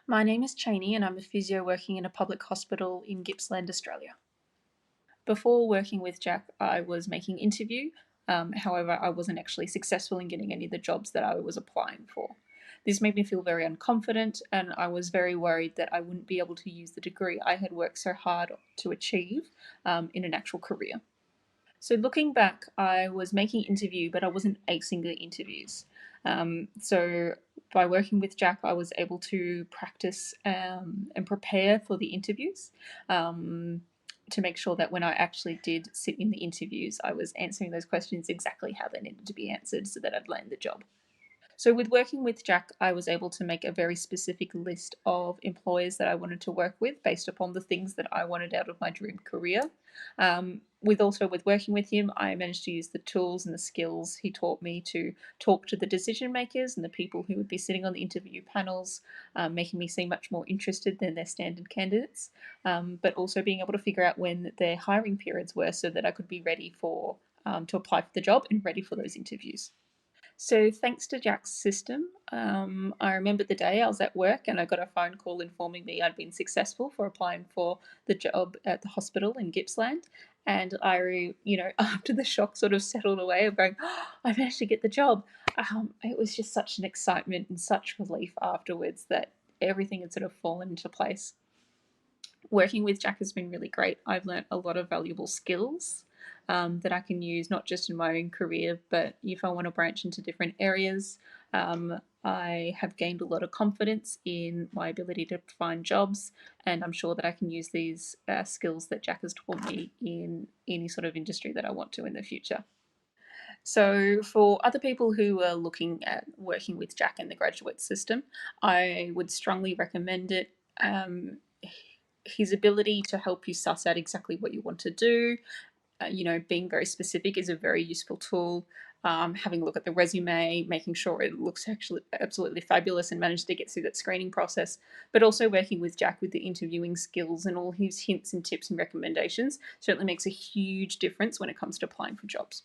My name is Cheney and I'm a physio working in a public hospital in Gippsland, Australia. Before working with Jack, I was making interview. However, I wasn't actually successful in getting any of the jobs that I was applying for. This made me feel very unconfident, and I was very worried that I wouldn't be able to use the degree I had worked so hard to achieve in an actual career. So looking back, I was making interview, but I wasn't acing the interviews. So by working with Jack, I was able to practice and prepare for the interviews um, to make sure that when I actually did sit in the interviews, I was answering those questions exactly how they needed to be answered so that I'd land the job. So, with working with Jack, I was able to make a very specific list of employers that I wanted to work with based upon the things that I wanted out of my dream career. With working with him, I managed to use the tools and the skills he taught me to talk to the decision makers and the people who would be sitting on the interview panels, making me seem much more interested than their standard candidates, but also being able to figure out when their hiring periods were so that I could be ready for to apply for the job and ready for those interviews. So, thanks to Jack's system, I remember the day I was at work and I got a phone call informing me I'd been successful for applying for the job at the hospital in Gippsland. And after the shock sort of settled away of going, oh, I managed to get the job, it was just such an excitement and such relief afterwards that everything had sort of fallen into place. Working with Jack has been really great. I've learnt a lot of valuable skills that I can use not just in my own career, but if I want to branch into different areas. I have gained a lot of confidence in my ability to find jobs, and I'm sure that I can use these skills that Jack has taught me in any sort of industry that I want to in the future. So, for other people who are looking at working with Jack in the graduate system, I would strongly recommend it. His ability to help you suss out exactly what you want to do, being very specific is a very useful tool. Having a look at the resume, making sure it looks actually absolutely fabulous and manage to get through that screening process, but also working with Jack with the interviewing skills and all his hints and tips and recommendations certainly makes a huge difference when it comes to applying for jobs.